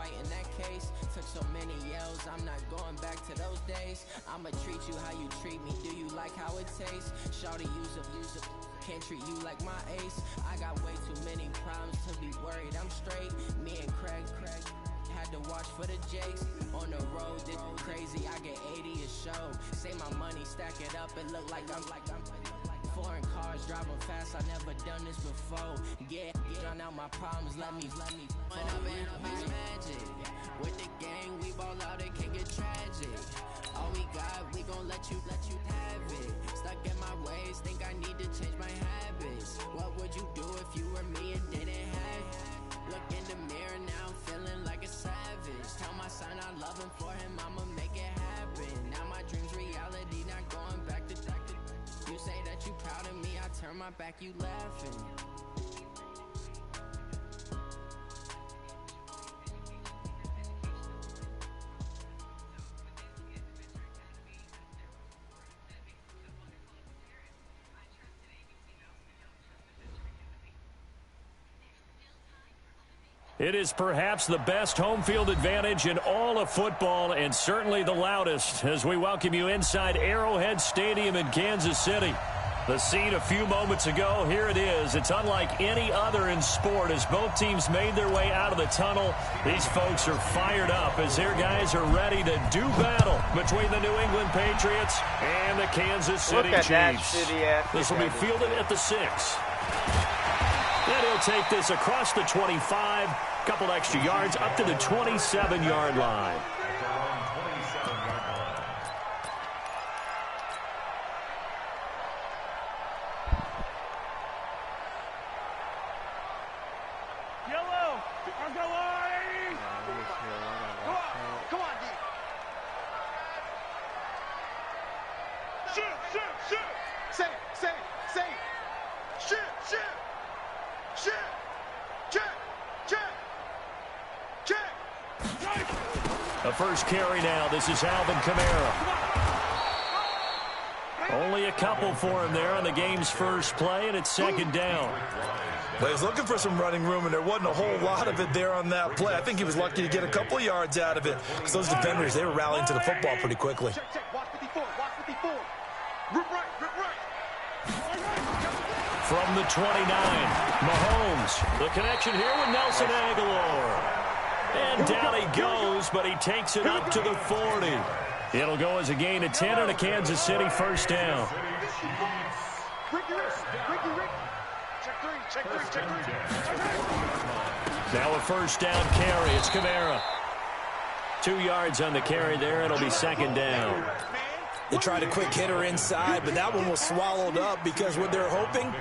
fight in that case. Took so many yells, I'm not going back to those days. I'ma treat you how you treat me. Do you like how it tastes? Shawty, use up. Can't treat you like my ace. I got way too many problems to be worried. I'm straight. Me and Craig had to watch for the Jakes. On the road, this crazy. I get 80 a show. Say my money, stack it up. It look like I'm foreign cars driving fast. I never done this before. Get drown out my problems. Let me. When I'm in a mix magic with the gang, we ball out. It can get tragic. All we got, we gon' let you have it. Stuck in my ways, think I need to change my habits. What would you do if you were me and didn't have it? Look in the mirror now, I'm feeling like a savage. Tell my son I love him, for him I'ma make it happen. Now my dream's reality, not going back to. You say that you proud of me, I turn my back, you laughing. It is perhaps the best home field advantage in all of football, and certainly the loudest, as we welcome you inside Arrowhead Stadium in Kansas City. The scene a few moments ago, here it is. It's unlike any other in sport as both teams made their way out of the tunnel. These folks are fired up as their guys are ready to do battle between the New England Patriots and the Kansas City Chiefs. This will be fielded at the 6. And he'll take this across the 25, couple extra yards up to the 27-yard line. Yellow, let's go, Lane! Come on, D. Shoot! Say it. Shoot! Check! The first carry now. This is Alvin Kamara. Only a couple for him there on the game's first play, and it's second down. Well, he was looking for some running room, and there wasn't a whole lot of it there on that play. I think he was lucky to get a couple of yards out of it because those defenders, they were rallying to the football pretty quickly. Check. Watch 54. Rip right. From the 29, Mahomes. The connection here with Nelson Aguilar. And down he goes, but he takes it up to the 40. It'll go as a gain of 10 and a Kansas City first down. Check three. Now a first down carry. It's Kamara. 2 yards on the carry there. It'll be second down. They tried a quick hitter inside, but that one was swallowed up because what they're hoping,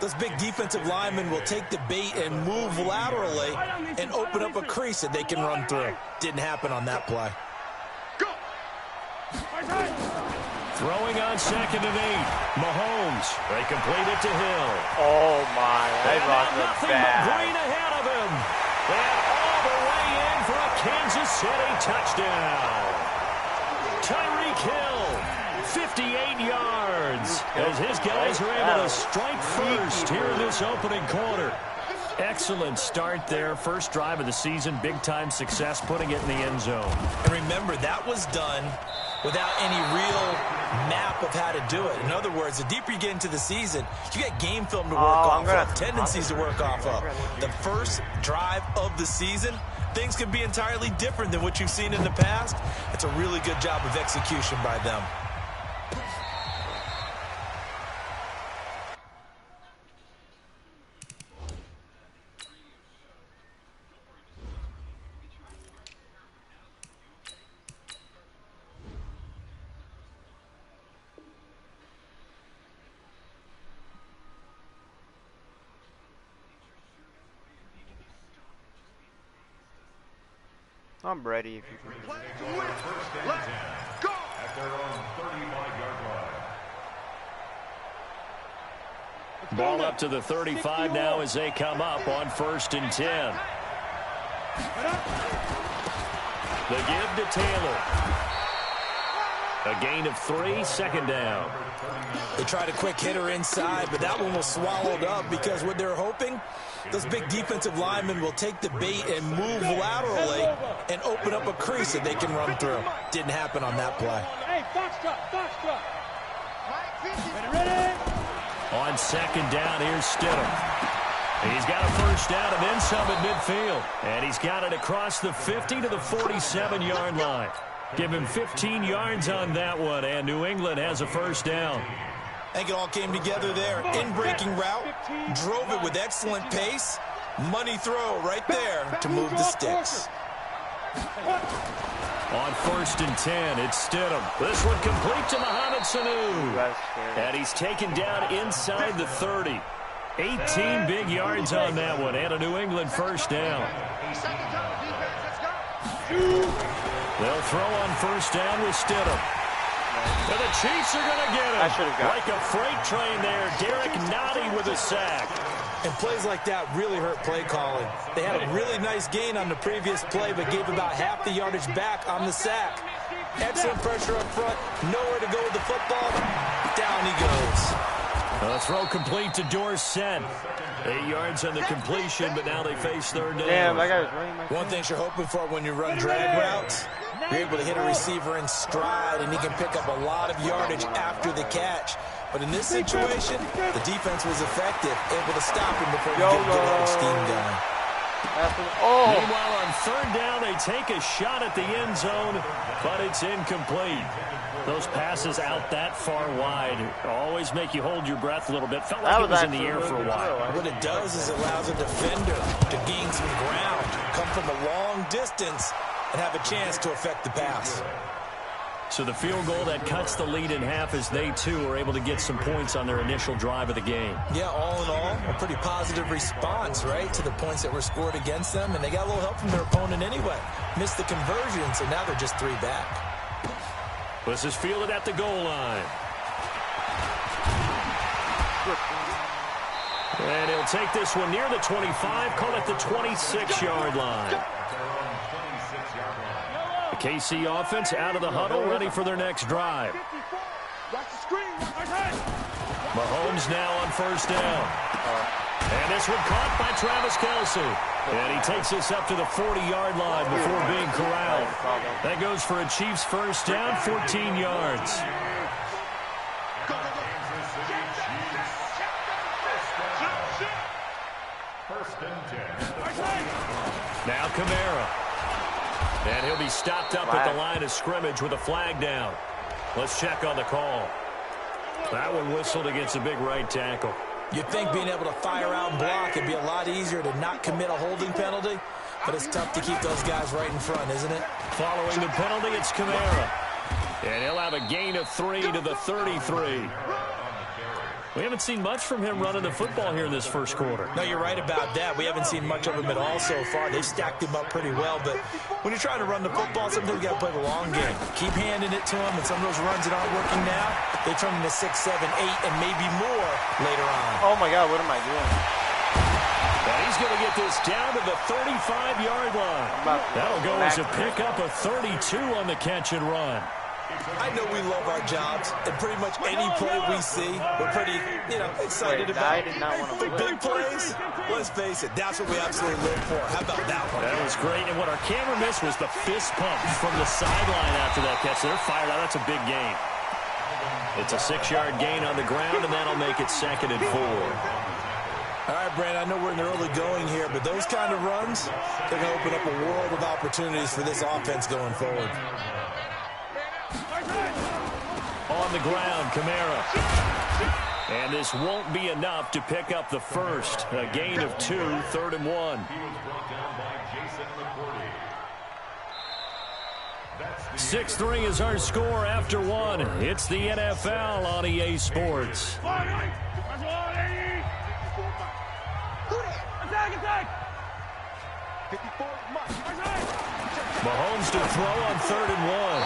those big defensive linemen will take the bait and move laterally and open up a crease that they can run through. Didn't happen on that play. Go! Throwing on 2nd and 8. Mahomes. They complete it to Hill. Oh, my. I lost the nothing bad. but green ahead of him. And all the way in for a Kansas City touchdown. Tyreek Hill, 58 yards, as his guys are able to strike first here in this opening quarter. Excellent start there. First drive of the season. Big-time success putting it in the end zone. And remember, that was done without any real map of how to do it. In other words, the deeper you get into the season, you get game film to work off of, tendencies to work off of. The first drive of the season, things can be entirely different than what you've seen in the past. It's a really good job of execution by them. I'm ready if you can. Let's go! At their own 35-yard line. Ball up to the 35 now as they come up on 1st and 10. The give to Taylor. A gain of 3, second down. They tried a quick hitter inside, but that one was swallowed up because what they're hoping, those big defensive linemen will take the bait and move laterally and open up a crease that they can run through. Didn't happen on that play. Hey, foxtrot. Ready? On second down, here's Stidham. He's got a first down and then some at midfield. And he's got it across the 50 to the 47-yard line. Give him 15 yards on that one, and New England has a first down. I think it all came together there. In-breaking route, drove it with excellent pace. Money throw right there to move the sticks. On first and 10, it's Stidham. This one complete to Mohamed Sanu. And he's taken down inside the 30. 18 big yards on that one, and a New England first down. They'll throw on first down with Stidham. And the Chiefs are going to get him. Like a freight train there. Derek Nottie with a sack. And plays like that really hurt play calling. They had a really nice gain on the previous play, but gave about half the yardage back on the sack. Excellent pressure up front. Nowhere to go with the football. Down he goes. A throw complete to Dorsett. 8 yards on the completion, but now they face third down. Damn, that guy was running my One thing you're hoping for when you run drag routes, you're able to hit a receiver in stride, and he can pick up a lot of yardage after the catch. But in this situation, the defense was effective, able to stop him before he could get a lot of steam going. Meanwhile, on third down, they take a shot at the end zone, but it's incomplete. Those passes out that far wide always make you hold your breath a little bit. Felt like it was in the air for a while. What it does is it allows a defender to gain some ground, come from a long distance, and have a chance to affect the pass. So the field goal that cuts the lead in half as they, too, are able to get some points on their initial drive of the game. Yeah, all in all, a pretty positive response, right, to the points that were scored against them. And they got a little help from their opponent anyway. Missed the conversion, so now they're just 3 back. This is fielded at the goal line. And he'll take this one near the 25, call it the 26-yard line. The KC offense out of the huddle, ready for their next drive. Mahomes now on first down. And this one caught by Travis Kelce. And he takes this up to the 40-yard line before being corralled. That goes for a Chiefs first down, 14 yards. Now Kamara. And he'll be stopped up at the line of scrimmage with a flag down. Let's check on the call. That one whistled against a big right tackle. You'd think being able to fire out and block would be a lot easier to not commit a holding penalty, but it's tough to keep those guys right in front, isn't it? Following the penalty, it's Kamara. And he'll have a gain of 3 to the 33. We haven't seen much from him running the football here in this first quarter. No, you're right about that. We haven't seen much of him at all so far. They've stacked him up pretty well, but when you're trying to run the football, sometimes you got to play the long game. Keep handing it to him, and some of those runs that aren't working now, they turn into 6, 7, 8, and maybe more later on. Oh, my God, what am I doing? And he's going to get this down to the 35-yard line. That'll go as a pickup of 32 on the catch and run. I know we love our jobs, and pretty much any play we see, we're pretty, excited about. The big plays, let's face it, that's what we absolutely live for. How about that one? That was great, and what our camera missed was the fist pump from the sideline after that catch. They're fired out. That's a big gain. It's a 6-yard gain on the ground, and that'll make it 2nd and 4. All right, Brandon, I know we're in the early going here, but those kind of runs, they're going to open up a world of opportunities for this offense going forward. On the ground, Kamara. And this won't be enough to pick up the first. A gain of 2, 3rd and 1. 6-3 is our score after 1. It's the NFL on EA Sports. Mahomes to throw on 3rd and 1.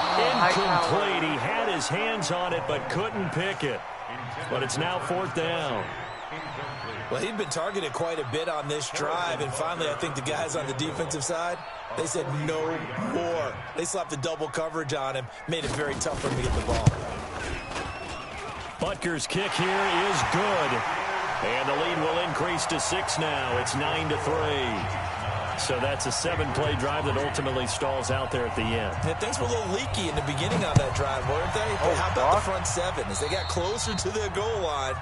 Incomplete. He had his hands on it but couldn't pick it. But it's now 4th down. Well, he'd been targeted quite a bit on this drive, and finally I think the guys on the defensive side, they said no more. They slapped the double coverage on him, made it very tough for him to get the ball. Butker's kick here is good. And the lead will increase to 6 now. It's 9-3. So that's a 7-play drive that ultimately stalls out there at the end. Yeah, things were a little leaky in the beginning on that drive, weren't they? But how about the front 7? As they got closer to the goal line,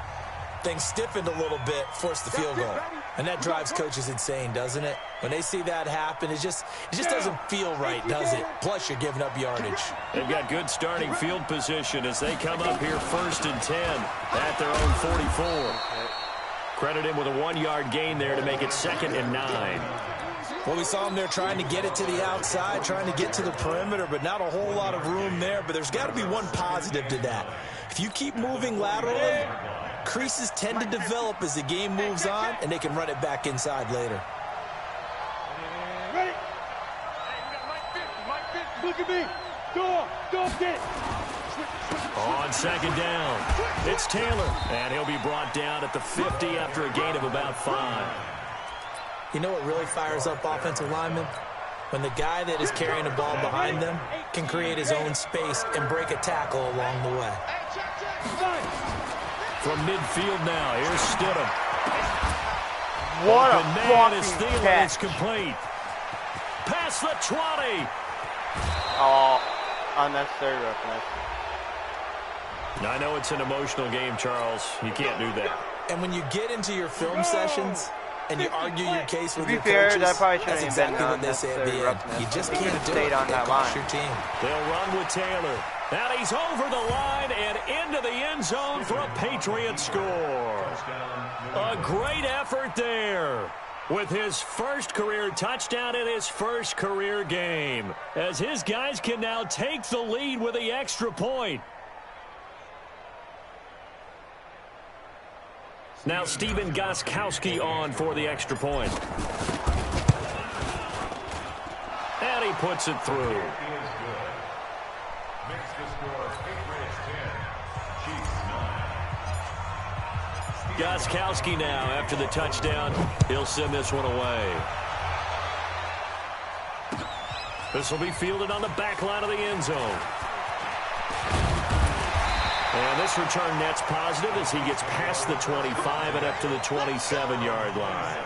things stiffened a little bit, forced the field goal. And that drives coaches insane, doesn't it? When they see that happen, it just doesn't feel right, does it? Plus, you're giving up yardage. They've got good starting field position as they come up here 1st and 10 at their own 44. Credit him with a 1-yard gain there to make it 2nd and 9. Well, we saw him there trying to get it to the outside, trying to get to the perimeter, but not a whole lot of room there. But there's got to be one positive to that. If you keep moving laterally, creases tend to develop as the game moves on, and they can run it back inside later. Ready? Mike 50. Look at me. Don't get it. On 2nd down, it's Taylor, and he'll be brought down at the 50 after a gain of about 5. You know what really fires up offensive linemen? When the guy that is carrying the ball behind them can create his own space and break a tackle along the way. From midfield now, here's Stidham. What a fucking catch. It's complete. Past the 20. Oh, unnecessary roughness. I know it's an emotional game, Charles. You can't do that. And when you get into your film sessions and you argue your case with your fair, coaches, that probably that's shouldn't have exactly been what they say at the end. roughness. You just He can't could've do stayed it. on It that costs line. your team. They'll run with Taylor. And he's over the line and into the end zone for a Patriot score. A great effort there with his first career touchdown in his first career game, as his guys can now take the lead with the extra point. Now Stephen Gostkowski on for the extra point. And he puts it through. Makes the score Patriots 10, Chiefs 9. Gostkowski now, after the touchdown, he'll send this one away. This will be fielded on the back line of the end zone. And this return net's positive as he gets past the 25 and up to the 27-yard line.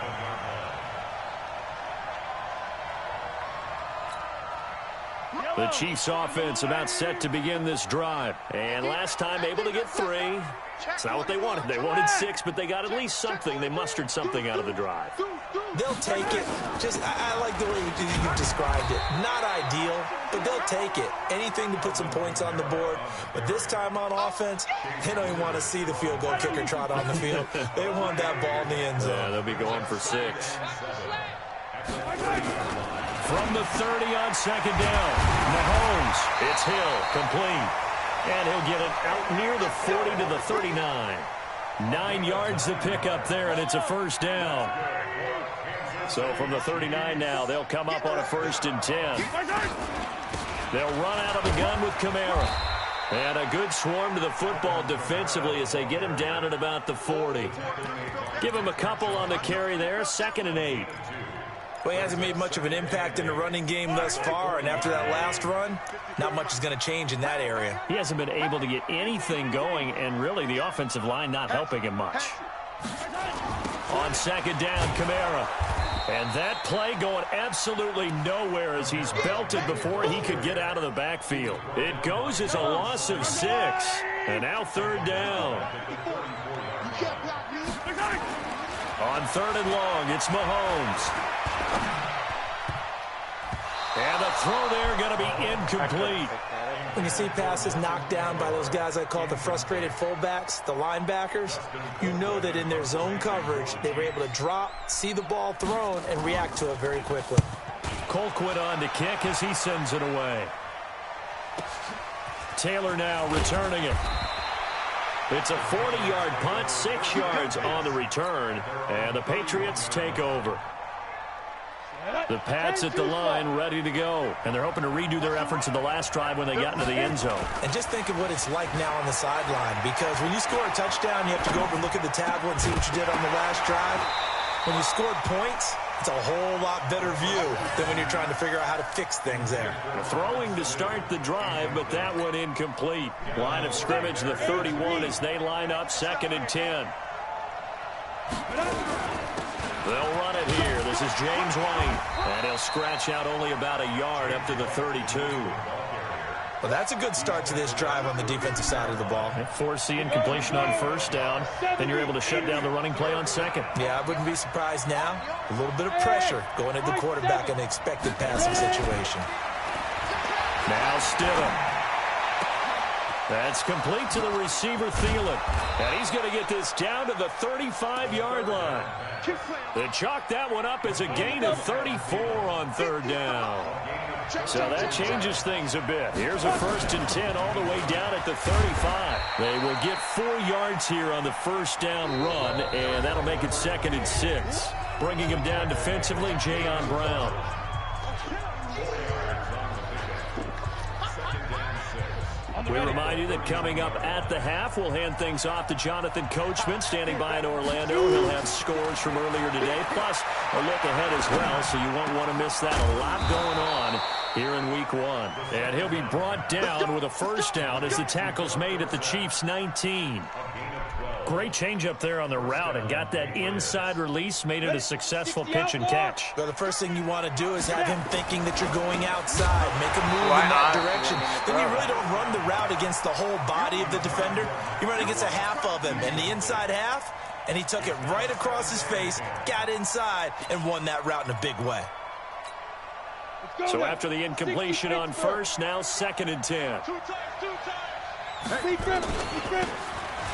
The Chiefs offense about set to begin this drive. And last time able to get 3. It's not what they wanted. They wanted 6, but they got at least something. They mustered something out of the drive. They'll take it. I like the way you've described it. Not ideal, but they'll take it. Anything to put some points on the board. But this time on offense, they don't even want to see the field goal kicker trot on the field. They want that ball in the end zone. Yeah, they'll be going for 6. From the 30 on 2nd down, Mahomes, it's Hill, complete. And he'll get it out near the 40 to the 39. 9 yards to pick up there, and it's a first down. So from the 39 now, they'll come up on a 1st and 10. They'll run out of the gun with Kamara. And a good swarm to the football defensively as they get him down at about the 40. Give him a couple on the carry there, 2nd and 8. Well, he hasn't made much of an impact in the running game thus far, and after that last run, not much is going to change in that area. He hasn't been able to get anything going, and really the offensive line not helping him much. On 2nd down, Kamara. And that play going absolutely nowhere as he's belted before he could get out of the backfield. It goes as a loss of 6. And now 3rd down. On 3rd and long, it's Mahomes. And the throw there going to be incomplete. When you see passes knocked down by those guys I call the frustrated fullbacks, the linebackers, you know that in their zone coverage, they were able to drop, see the ball thrown, and react to it very quickly. Colquitt on to kick as he sends it away. Taylor now returning it. It's a 40-yard punt, 6 yards on the return, and the Patriots take over. The Pats at the line, ready to go. And they're hoping to redo their efforts in the last drive when they got into the end zone. And just think of what it's like now on the sideline, because when you score a touchdown, you have to go over and look at the tablet and see what you did on the last drive. When you scored points, it's a whole lot better view than when you're trying to figure out how to fix things there. Throwing to start the drive, but that one incomplete. Line of scrimmage, the 31 as they line up, 2nd and 10. They'll run it here. This is James White. And he'll scratch out only about a yard up to the 32. Well, that's a good start to this drive on the defensive side of the ball. Force the incompletion on first down. Then you're able to shut down the running play on second. Yeah, I wouldn't be surprised now. A little bit of pressure going at the quarterback in an expected passing situation. Now Stidham. That's complete to the receiver, Thielen. And he's going to get this down to the 35-yard line. They chalk that one up as a gain of 34 on 3rd down. So that changes things a bit. Here's a 1st and 10 all the way down at the 35. They will get 4 yards here on the first down run, and that'll make it 2nd and 6. Bringing him down defensively, Jayon Brown. We remind you that coming up at the half, we'll hand things off to Jonathan Coachman, standing by in Orlando. He'll have scores from earlier today, plus a look ahead as well, so you won't want to miss that. A lot going on here in Week 1. And he'll be brought down with a first down as the tackle's made at the Chiefs' 19. Great change up there on the route and got that inside release, made it a successful pitch and catch. Well, the first thing you want to do is have him thinking that you're going outside, make a move in that direction. Then you really don't run the route against the whole body of the defender. You run against a half of him, and the inside half, and he took it right across his face, got inside, and won that route in a big way. So after the incompletion on first, now 2nd and 10.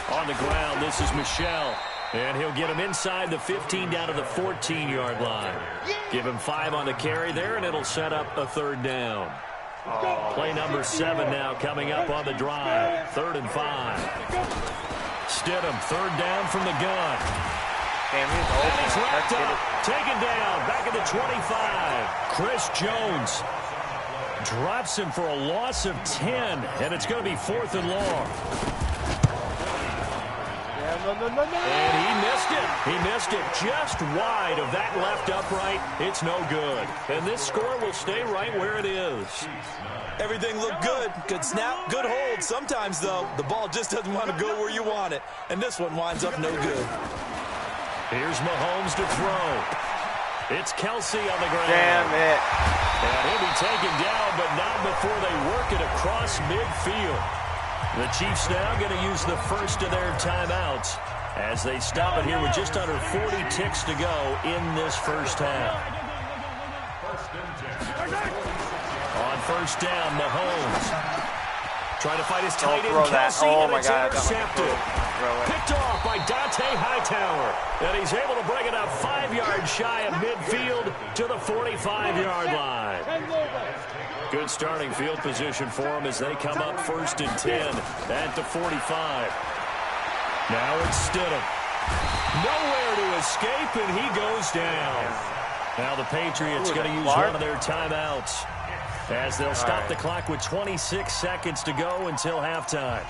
On the ground, this is Michel. And he'll get him inside the 15 down to the 14-yard line. Give him 5 on the carry there, and it'll set up a 3rd down. Play number 7 now coming up on the drive. 3rd and 5. Stidham, 3rd down from the gun. Damn, and he's wrapped up. Taken down, back at the 25. Chris Jones drops him for a loss of 10, and it's going to be 4th and long. And he missed it. He missed it just wide of that left upright. It's no good. And this score will stay right where it is. Everything looked good. Good snap, good hold. Sometimes, though, the ball just doesn't want to go where you want it. And this one winds up no good. Here's Mahomes to throw. It's Kelsey on the ground. Damn it. And he'll be taken down, but not before they work it across midfield. The Chiefs now going to use the first of their timeouts as they stop it here with just under 40 ticks to go in this first half. On first down, Mahomes trying to fight his tight end, Kelsey, and it's intercepted. Picked off by Dante Hightower. And he's able to bring it up 5 yards shy of midfield to the 45-yard line. Good starting field position for them as they come up 1st and 10 at the 45. Now it's Stidham. Nowhere to escape, and he goes down. Now the Patriots going to use one of their timeouts as they'll stop the clock with 26 seconds to go until halftime.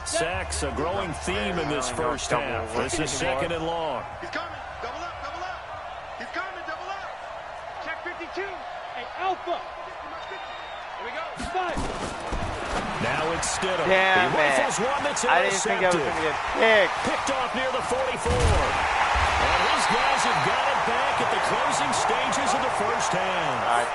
Sacks, a growing theme in this first half. This is 2nd and long. He's coming. Double up, double up. He's coming, double up. Check 52. Hey, Alpha. Here we go. 5. Now it's Stidham. Damn he rifles one that's I didn't think I was going to get picked. Picked off near the 44. And his guys have got it back at the closing stages of the first half. All right.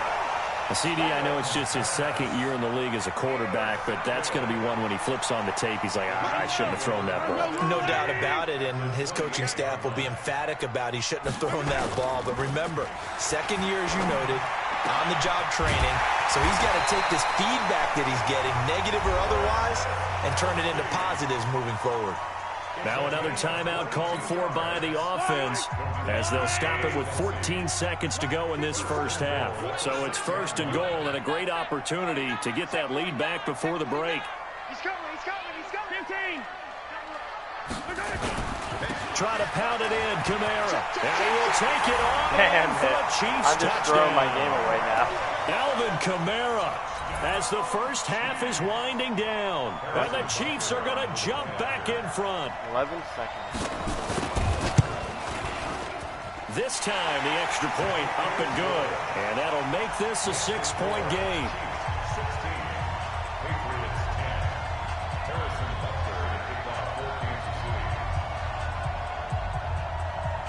CD, I know it's just his 2nd year in the league as a quarterback, but that's going to be one when he flips on the tape, he's like, I shouldn't have thrown that ball. No doubt about it, and his coaching staff will be emphatic about he shouldn't have thrown that ball. But remember, 2nd year, as you noted, on-the-job training, so he's got to take this feedback that he's getting, negative or otherwise, and turn it into positives moving forward. Now another timeout called for by the offense as they'll stop it with 14 seconds to go in this first half. So it's 1st and goal and a great opportunity to get that lead back before the break. He's coming, he's coming, he's coming. 15. Try to pound it in, Kamara. And he will take it on for a Chiefs I'm just throwing my game away now. Alvin Kamara, as the first half is winding down. And the Chiefs are going to jump back in front. 11 seconds. This time, the extra point up and good. And that'll make this a 6-point game.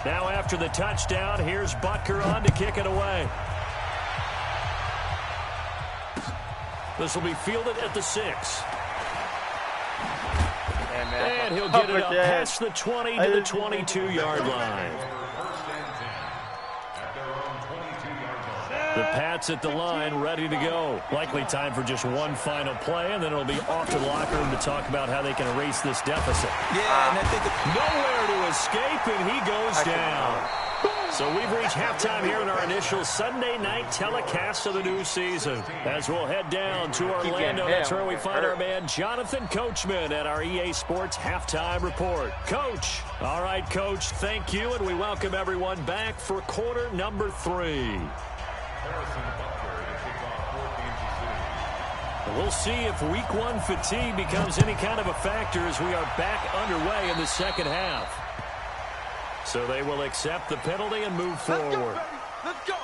Now after the touchdown, here's Butker on to kick it away. This will be fielded at the 6. And he'll get it up past the 20 to the 22-yard line. The Pats at the line, ready to go. Likely time for just one final play, and then it'll be off to the locker room to talk about how they can erase this deficit. Yeah, and I think nowhere to escape, and he goes down. So we've reached halftime here in our initial Sunday night telecast of the new season. As we'll head down to Orlando, that's where we find our man Jonathan Coachman at our EA Sports Halftime Report. Coach. All right, Coach, thank you, and we welcome everyone back for quarter number 3. We'll see if week 1 fatigue becomes any kind of a factor as we are back underway in the second half. So they will accept the penalty and move forward. Let's go.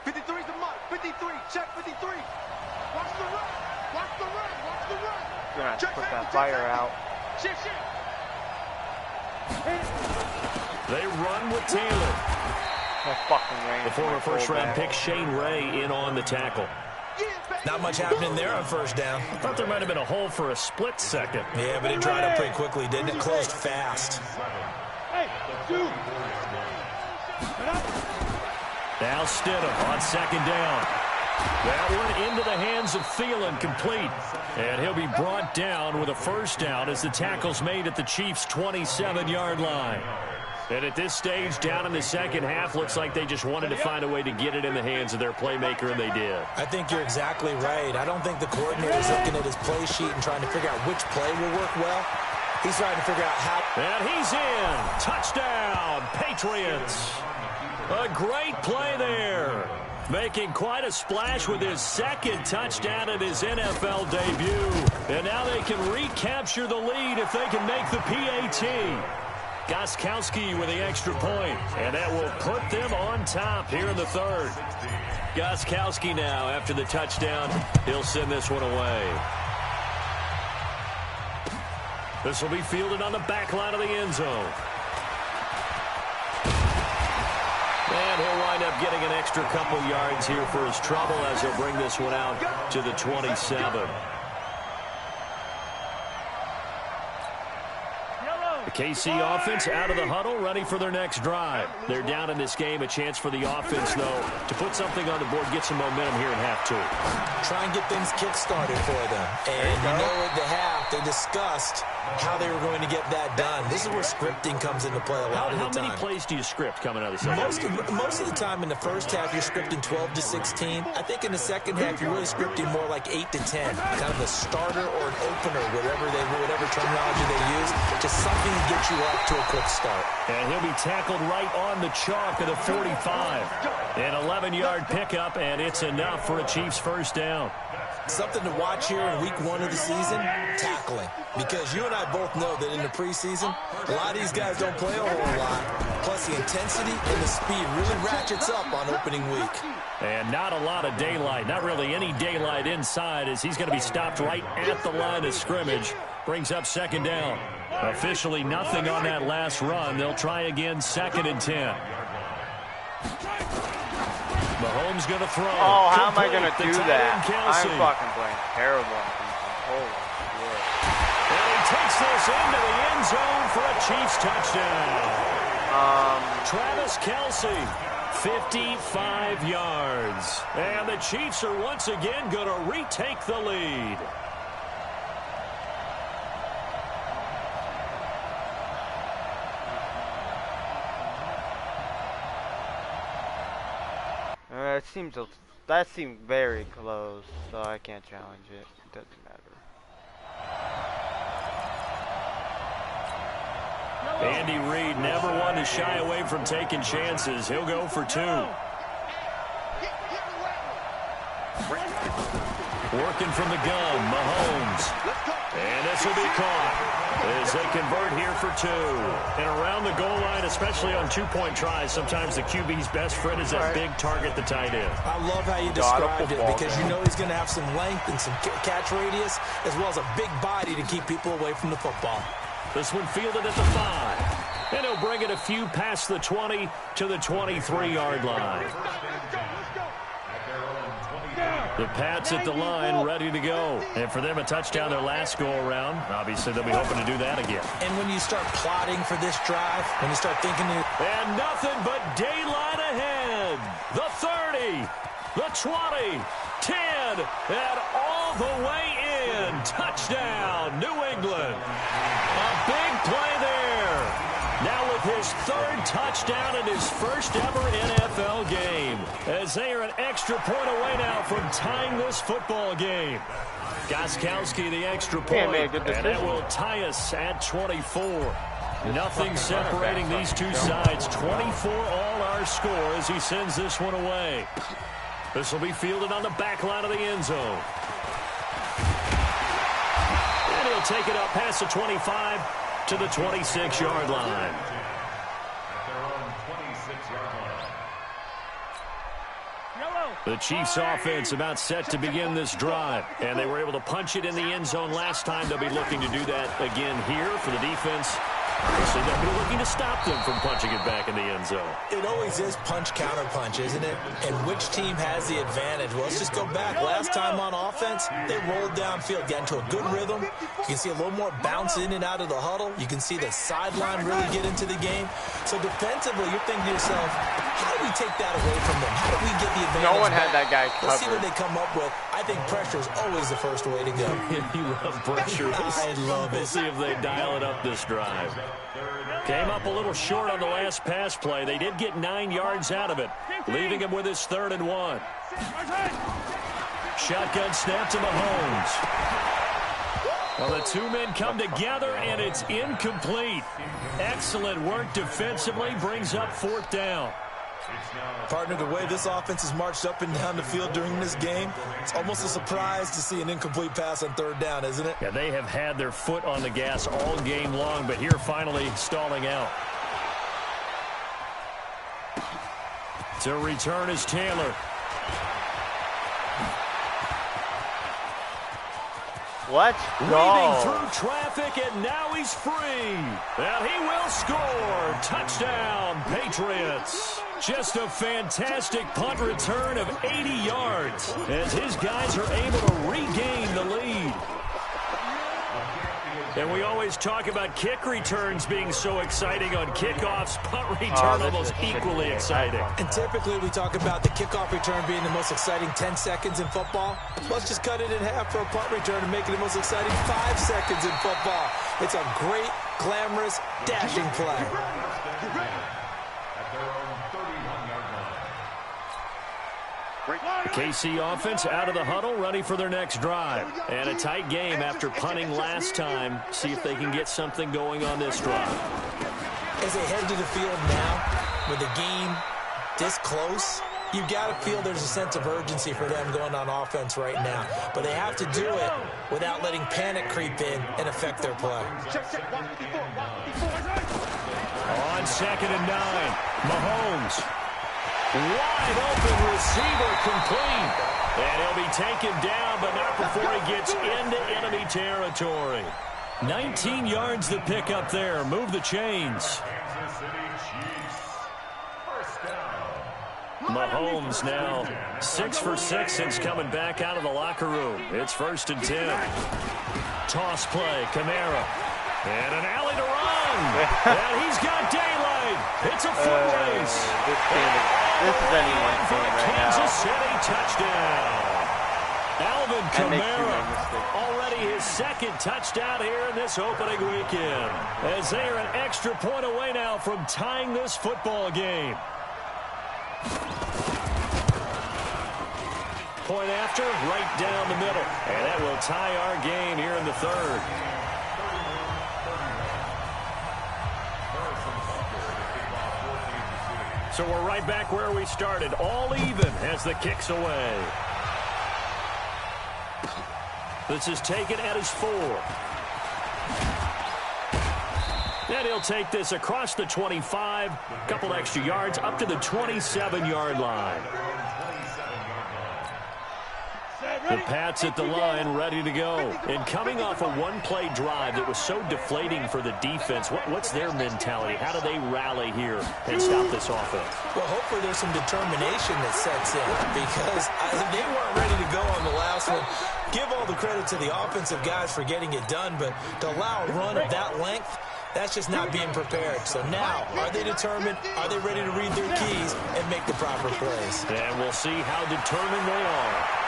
'53's the mark. 53. Check 53. Watch the run. Watch the run. Watch the run. Gonna have to put that fire out. Shift, shift. They run with Taylor. The former first-round pick Shane Ray in on the tackle. not much happening there on first down. I thought there might have been a hole for a split second. Yeah, but it dried up pretty quickly, didn't it? Closed fast. Now Stidham on second down. That one into the hands of Thielen, complete. And he'll be brought down with a first down as the tackle's made at the Chiefs' 27-yard line. And at this stage, down in the second half, looks like they just wanted to find a way to get it in the hands of their playmaker, and they did. I think you're exactly right. I don't think the coordinator's looking at his play sheet and trying to figure out which play will work well. He's trying to figure out how. And he's in. Touchdown, Patriots. A great play there. Making quite a splash with his second touchdown at his NFL debut. And now they can recapture the lead if they can make the PAT. Gostkowski with the extra point, and that will put them on top here in the third. Gostkowski now, after the touchdown, he'll send this one away. This will be fielded on the back line of the end zone. And he'll wind up getting an extra couple yards here for his trouble as he'll bring this one out to the 27. The KC offense out of the huddle, ready for their next drive. They're down in this game. A chance for the offense, though, to put something on the board, get some momentum here in half two. Try and get things kick-started for them. And you know at the half, they discussed how they were going to get that done. This is where scripting comes into play a lot of the time. How many plays do you script coming out of the second half? Most of the time in the first half, you're scripting 12 to 16. I think in the second half, you're really scripting more like 8 to 10. Kind of a starter or an opener, whatever terminology they use. Just something to get you off to a quick start. And he'll be tackled right on the chalk of the 45. An 11-yard pickup, and it's enough for a Chiefs first down. Something to watch here in week 1 of the season, tackling. Because you and I both know that in the preseason, a lot of these guys don't play a whole lot. Plus the intensity and the speed really ratchets up on opening week. And not a lot of daylight, not really any daylight inside, as he's going to be stopped right at the line of scrimmage. Brings up second down. Officially nothing on that last run. They'll try again, 2nd and 10. Mahomes going to throw. Oh, how am I going to do that? I'm fucking playing terrible on defense. Holy shit. And he takes this into the end zone for a Chiefs touchdown. Travis Kelce, 55 yards. And the Chiefs are once again going to retake the lead. That seemed very close, so I can't challenge it. doesn't matter. Andy Reid, never one to shy away from taking chances. He'll go for 2. Working from the gun, Mahomes. And this will be caught as they convert here for 2. And around the goal line, especially on 2-point tries, sometimes the QB's best friend is that big target, the tight end. I love how you described it because you know he's going to have some length and some catch radius as well as a big body to keep people away from the football. This one fielded at the 5. And he'll bring it a few past the 20 to the 23-yard line. The Pats at the line, ready to go. And for them, a touchdown their last go-around. Obviously, they'll be hoping to do that again. And when you start plotting for this drive, when you start thinking... And nothing but daylight ahead. The 30, the 20, 10, and all the way in. Touchdown, New England. A big play there. Now with his 3rd touchdown in his first ever NFL game, as they are an extra point away now from tying this football game. Gostkowski the extra point, and that will tie us at 24. Nothing separating these two sides. 24 all our score as he sends this one away. This will be fielded on the back line of the end zone. And he'll take it up past the 25 to the 26-yard line. The Chiefs offense about set to begin this drive, and they were able to punch it in the end zone last time. They'll be looking to do that again here for the defense. So they'll be looking to stop them from punching it back in the end zone. It always is punch-counter-punch, isn't it? And which team has the advantage? Well, let's just go back. Last time on offense, they rolled downfield, got into a good rhythm. You can see a little more bounce in and out of the huddle. You can see the sideline really get into the game. So defensively, you're thinking to yourself, how do we take that away from them? How do we get the advantage No one had back? that guy covered. Let's see what they come up with. I think pressure is always the first way to go. You love pressure. I love it. We'll see if they dial it up this drive. Came up a little short on the last pass play. They did get 9 yards out of it, leaving him with his 3rd and 1. Shotgun snap to Mahomes. Well, the 2 men come together, and it's incomplete. Excellent work defensively, brings up 4th down. Partner, the way this offense has marched up and down the field during this game, it's almost a surprise to see an incomplete pass on 3rd down, isn't it? Yeah, they have had their foot on the gas all game long, but here finally stalling out. To return is Taylor. Let's go. Weaving through traffic, and now he's free. And he will score. Touchdown, Patriots. Just a fantastic punt return of 80 yards as his guys are able to regain the lead. And we always talk about kick returns being so exciting on kickoffs. Punt return almost equally exciting. And typically we talk about the kickoff return being the most exciting 10 seconds in football. Let's just cut it in half for a punt return and make it the most exciting 5 seconds in football. It's a great, glamorous, dashing play. KC offense out of the huddle, ready for their next drive. And a tight game after punting last time. See if they can get something going on this drive. As they head to the field now, with the game this close, you've got to feel there's a sense of urgency for them going on offense right now. But they have to do it without letting panic creep in and affect their play. On 2nd and 9, Mahomes. Wide open receiver complete. And he'll be taken down, but not before he gets into enemy territory. 19 yards to pick up there. Move the chains. Mahomes now 6 for 6 since coming back out of the locker room. It's 1st and 10. Toss play, Kamara. And an alley to run. And he's got daylight. It's a foot race. This is anyone's game right now. Kansas City touchdown. Alvin Kamara, already his 2nd touchdown here in this opening weekend. As they are an extra point away now from tying this football game. point after, right down the middle. And that will tie our game here in the third. So we're right back where we started, all even as the kick's away. This is taken at his 4. And he'll take this across the 25, couple extra yards, up to the 27-yard line. The Pats at the line, ready to go. And coming off a one-play drive that was so deflating for the defense, what's their mentality? How do they rally here and stop this offense? Well, hopefully there's some determination that sets in, because they weren't ready to go on the last one. Give all the credit to the offensive guys for getting it done, but to allow a run of that length, that's just not being prepared. So now, are they determined? Are they ready to read their keys and make the proper plays? And we'll see how determined they are.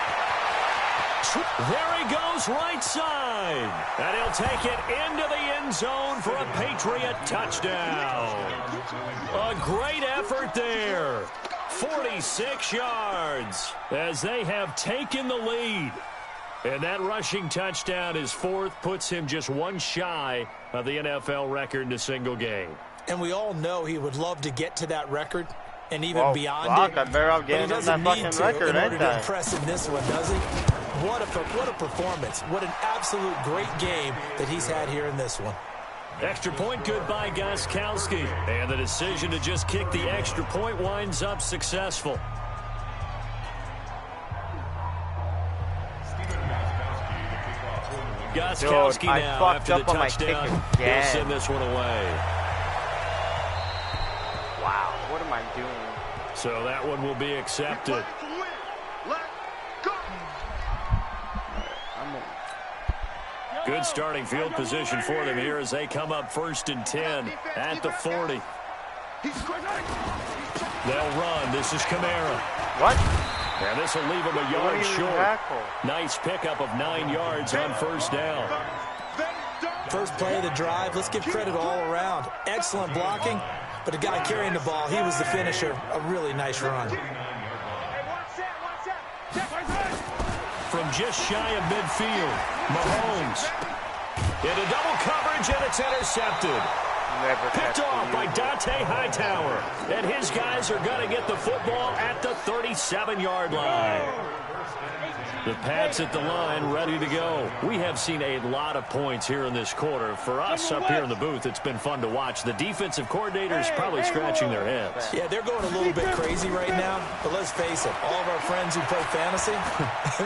There he goes, right side. And he'll take it into the end zone for a Patriot touchdown. A great effort there. 46 yards as they have taken the lead. And that rushing touchdown, his 4th, puts him just one shy of the NFL record in a single game. And we all know he would love to get to that record and even beyond it. I better off But he getting doesn't that need fucking to record, in order ain't to I? impress in this one, does he? What a performance. What an absolute great game that he's had here in this one. Extra point good by Gostkowski. And the decision to just kick the extra point winds up successful. Gostkowski now after the touchdown. He'll send this one away. Wow, what am I doing? So that one will be accepted. Good starting field position for them here as they come up 1st and 10 at the 40. They'll run. This is Kamara. What? And this will leave him a yard short. Nice pickup of 9 yards on 1st down. First play of the drive. Let's give credit all around. Excellent blocking, but the guy carrying the ball, he was the finisher. A really nice run. From just shy of midfield, Mahomes into double coverage, and it's intercepted. Picked off by Dante Hightower. And his guys are going to get the football at the 37-yard line. The Pats at the line, ready to go. We have seen a lot of points here in this quarter. For us up here in the booth, it's been fun to watch. The defensive coordinators probably scratching their heads. Yeah, they're going a little bit crazy right now. But let's face it, all of our friends who play fantasy,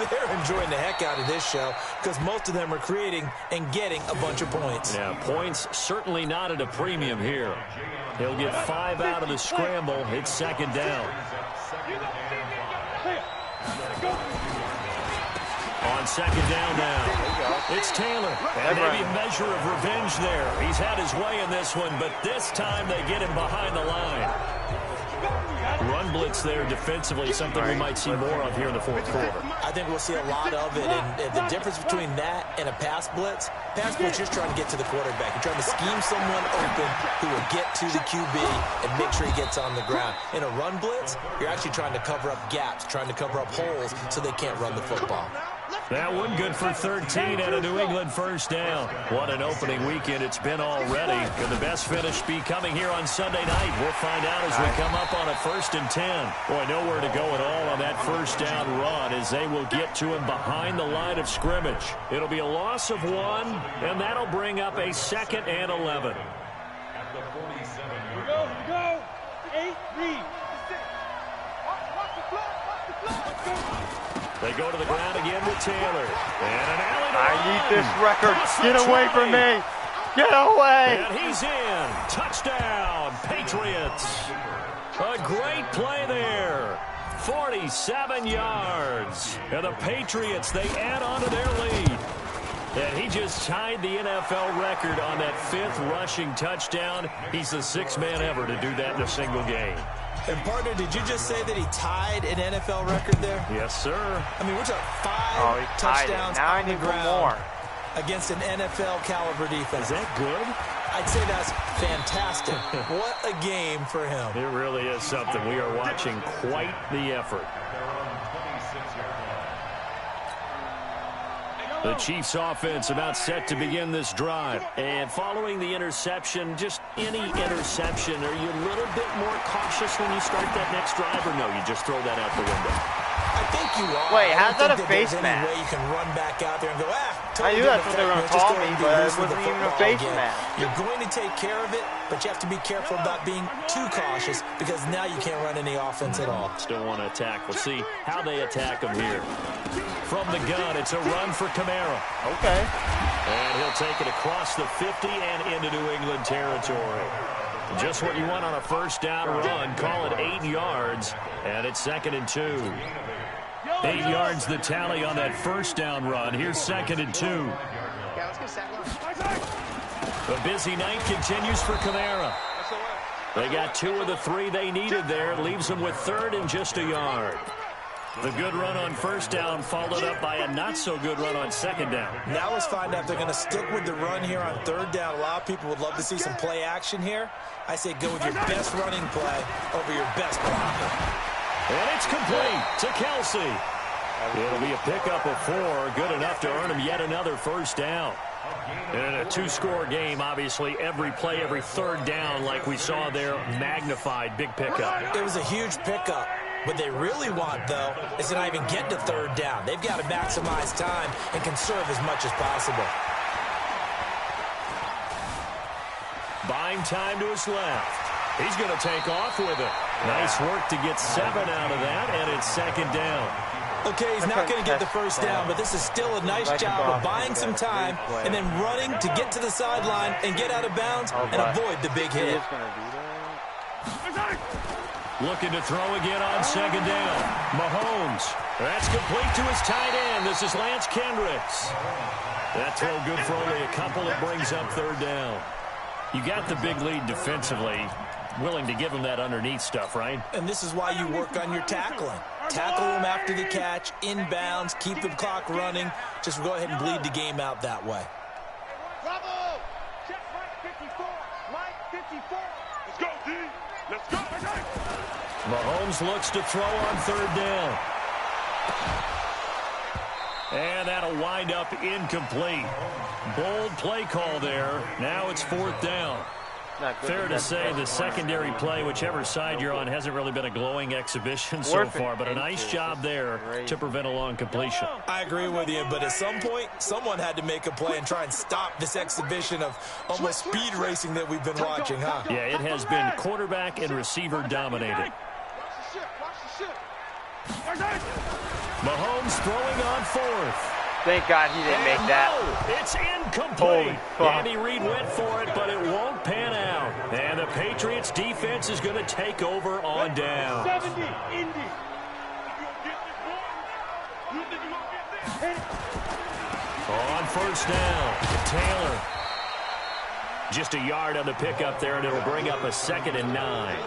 they're enjoying the heck out of this show because most of them are creating and getting a bunch of points. Yeah, points certainly not at a premium here. He'll get 5 out of the scramble. It's 2nd down. On 2nd down now, it's Taylor. And maybe a measure of revenge there. He's had his way in this one, but this time they get him behind the line. Run blitz there defensively, something we might see more of here in the 4th quarter. I think we'll see a lot of it, and the difference between that and a pass blitz just trying to get to the quarterback. You're trying to scheme someone open who will get to the QB and make sure he gets on the ground. In a run blitz, you're actually trying to cover up gaps, trying to cover up holes so they can't run the football. That one good for 13 and a New England 1st down. What an opening weekend it's been already. Could the best finish be coming here on Sunday night? We'll find out as we come up on a 1st and 10. Boy, nowhere to go at all on that 1st down run as they will get to him behind the line of scrimmage. It'll be a loss of 1, and that'll bring up a 2nd and 11. At the 47-yard Here we go. 8, read. They go to the ground again with Taylor. And an alley to I run. need this record. Across the Get away 20. from me. Get away. And he's in. Touchdown, Patriots. A great play there. 47 yards. And the Patriots, they add on to their lead. And he just tied the NFL record on that 5th rushing touchdown. He's the 6th man ever to do that in a single game. And, partner, did you just say that he tied an NFL record there? Yes, sir. I mean, we're talking 5 touchdowns now on the ground more. against an NFL caliber defense. Is that good? I'd say that's fantastic. What a game for him. It really is something. We are watching quite the effort. They're on 26-yard line. The Chiefs offense about set to begin this drive. And following the interception, just any interception, are you a little bit more cautious when you start that next drive, or no, you just throw that out the window? I think you are. Wait, how's that a face mask? Way you can run back out there and go, I knew that's what they were going to call me, but it wasn't even a face mask. You're going to take care of it, but you have to be careful about being too cautious because now you can't run any offense at all. Still want to attack. We'll see how they attack him here. From the gun, it's a run for Kamara. Okay. And he'll take it across the 50 and into New England territory. Just what you want on a first down run. Call it 8 yards, and it's 2nd and 2. 8 yards the tally on that first down run. Here's 2nd and 2. The busy night continues for Kamara. They got 2 of the 3 they needed there. Leaves them with 3rd and just a yard. The good run on first down followed up by a not-so-good run on 2nd down. Now let's find out if they're going to stick with the run here on 3rd down. A lot of people would love to see some play action here. I say go with your best running play over your best blocker. And it's complete to Kelsey. It'll be a pickup of 4, good enough to earn him yet another first down. In a 2-score game, obviously, every play, every 3rd down, like we saw there, magnified, big pickup. It was a huge pickup. What they really want, though, is to not even get to 3rd down. They've got to maximize time and conserve as much as possible. Buying time to his left. He's going to take off with it. Nice work to get 7 out of that, and it's 2nd down. Okay, he's not going to get the first down, but this is still a nice job of buying some time and then running to get to the sideline and get out of bounds and avoid the big hit. Looking to throw again on 2nd down. Mahomes. That's complete to his tight end. This is Lance Kendricks. That throw good for only a couple. It brings up 3rd down. You got the big lead defensively. Willing to give him that underneath stuff, right? And this is why you work on your tackling. Tackle him after the catch, inbounds, keep the clock running. Just go ahead and bleed the game out that way. Bravo! Check Mike 54. Mike 54. Let's go, D. Let's go. Mahomes looks to throw on 3rd down. And that'll wind up incomplete. Bold play call there. Now it's 4th down. Fair to say the secondary play, whichever side you're on, hasn't really been a glowing exhibition so far, but a nice job there to prevent a long completion. I agree with you, but at some point, someone had to make a play and try and stop this exhibition of almost speed racing that we've been watching, huh? Yeah, it has been quarterback and receiver dominated. Mahomes throwing on 4th. Thank God he didn't make that. No, it's incomplete. Andy Reid went for it, but it won't pan out. And the Patriots defense is going to take over on down. 70, Indy. On first down, Taylor. Just a yard on the pickup there, and it'll bring up a 2nd and 9.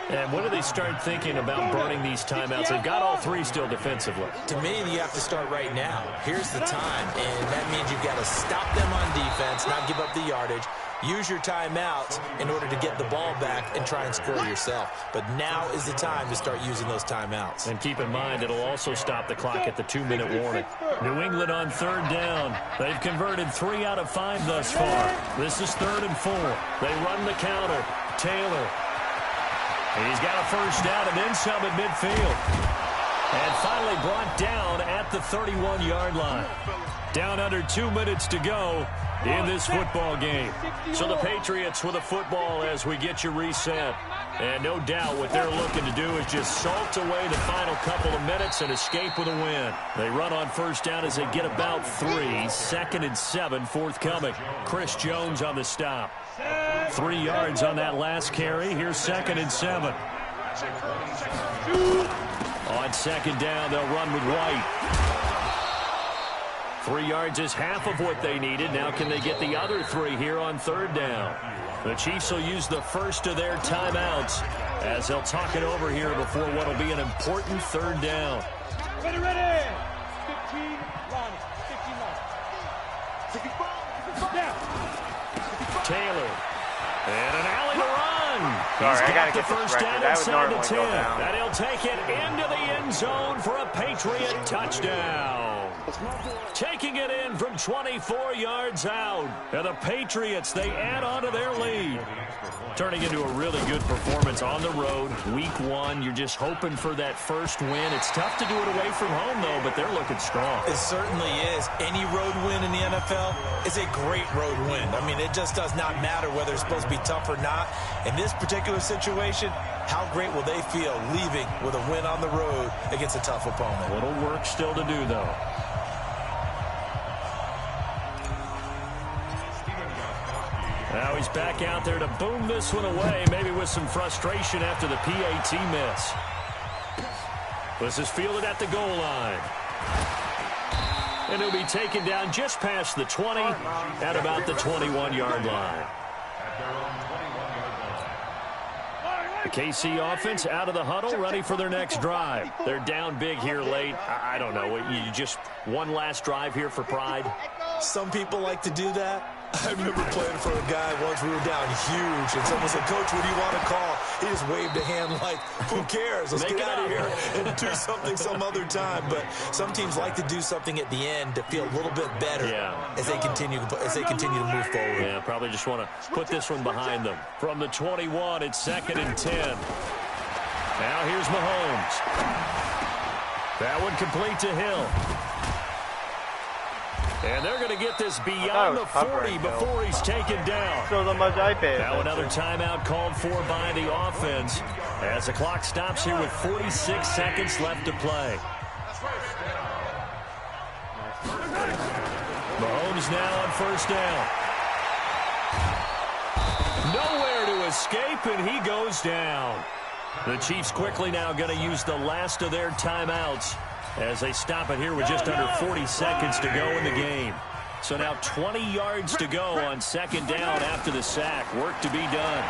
And when do they start thinking about burning these timeouts? They've got all 3 still defensively. To me, you have to start right now. Here's the time, and that means you've got to stop them on defense, not give up the yardage. Use your timeouts in order to get the ball back and try and score yourself. But now is the time to start using those timeouts. And keep in mind, it'll also stop the clock at the 2-minute warning. New England on 3rd down. They've converted 3 out of 5 thus far. This is 3rd and 4. They run the counter. Taylor. He's got a first down and then some at midfield. And finally brought down at the 31-yard line. Down under 2 minutes to go in this football game. So the Patriots with a football as we get you reset. And no doubt what they're looking to do is just salt away the final couple of minutes and escape with a win. They run on first down as they get about 3. 2nd and 7 forthcoming. Chris Jones on the stop. 3 yards on that last carry. Here's 2nd and 7. On 2nd down, they'll run with White. 3 yards is half of what they needed. Now can they get the other 3 here on 3rd down? The Chiefs will use the first of their timeouts as they'll talk it over here before what will be an important 3rd down. Ready, ready. 15 line. 15 line. Taylor. And an alley to run. Sorry, He's I got gotta the get this first record. down That would inside the normally 10. go down. And he'll take it into the end zone for a Patriot touchdown. Taking it in from 24 yards out. And the Patriots, they add on to their lead. Turning into a really good performance on the road. Week 1, you're just hoping for that first win. It's tough to do it away from home, though, but they're looking strong. It certainly is. Any road win in the NFL is a great road win. I mean, it just does not matter whether it's supposed to be tough or not. In this particular situation, how great will they feel leaving with a win on the road against a tough opponent? A little work still to do, though. Now he's back out there to boom this one away, maybe with some frustration after the PAT miss. This is fielded at the goal line. And he'll be taken down just past the 20 at about the 21-yard line. The KC offense out of the huddle, ready for their next drive. They're down big here late. I don't know. You just one last drive here for pride? Some people like to do that. I remember playing for a guy once. We were down huge, and someone said, "Coach, what do you want to call?" He just waved a hand like, "Who cares? Let's get out of here and do something some other time." But some teams like to do something at the end to feel a little bit better as they continue to move forward. Yeah, probably just want to put this one behind them. From the 21, it's 2nd and 10. Now here's Mahomes. That one complete to Hill. And they're going to get this beyond the 40 before he's taken down. Now another timeout called for by the offense as the clock stops here with 46 seconds left to play. Mahomes now on first down. Nowhere to escape, and he goes down. The Chiefs quickly now going to use the last of their timeouts as they stop it here with just under 40 seconds to go in the game. So now 20 yards to go on 2nd down after the sack. Work to be done.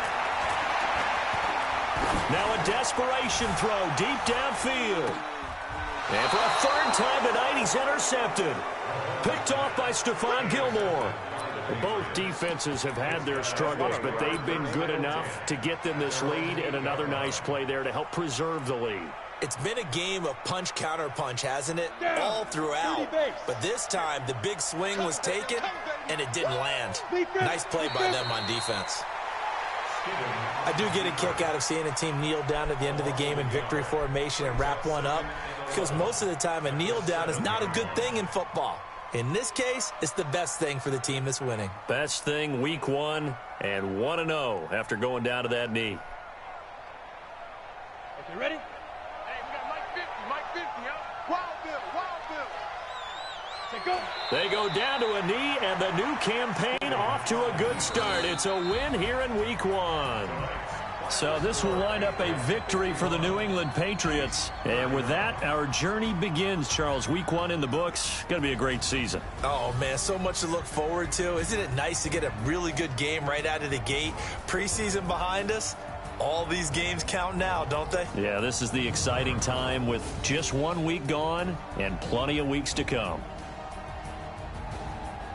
Now a desperation throw deep downfield. And for a 3rd time tonight, he's intercepted. Picked off by Stephon Gilmore. Both defenses have had their struggles, but they've been good enough to get them this lead, and another nice play there to help preserve the lead. It's been a game of punch-counter-punch, hasn't it? All throughout. But this time, the big swing was taken, and it didn't land. Nice play by them on defense. I do get a kick out of seeing a team kneel down at the end of the game in victory formation and wrap one up, because most of the time, a kneel down is not a good thing in football. In this case, it's the best thing for the team that's winning. Best thing week 1 and 1-0 after going down to that knee. Okay, ready? Hey, we got Mike 50, Wild Bill. Say go. They go down to a knee, and the new campaign off to a good start. It's a win here in week 1. So this will wind up a victory for the New England Patriots. And with that, our journey begins, Charles. Week 1 in the books. Going to be a great season. Oh, man, so much to look forward to. Isn't it nice to get a really good game right out of the gate? Preseason behind us. All these games count now, don't they? Yeah, this is the exciting time with just 1 week gone and plenty of weeks to come.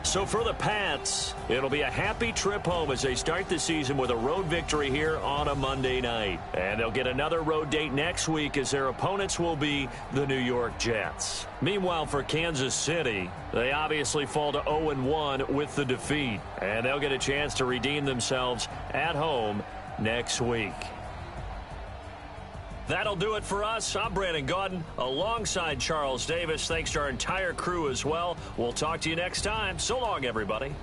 So for the Pats, it'll be a happy trip home as they start the season with a road victory here on a Monday night. And they'll get another road date next week as their opponents will be the New York Jets. Meanwhile, for Kansas City, they obviously fall to 0-1 with the defeat. And they'll get a chance to redeem themselves at home next week. That'll do it for us. I'm Brandon Gaudin alongside Charles Davis. Thanks to our entire crew as well. We'll talk to you next time. So long, everybody.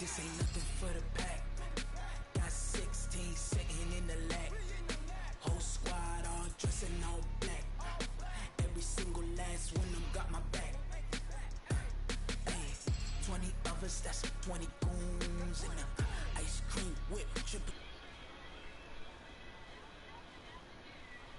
This ain't nothing for the pack. Got 16 sitting million in the lag. Whole squad all dressing all black. Every single last one of them got my back. Hey, 20 of us, that's 20 goons in the ice cream whip, triple.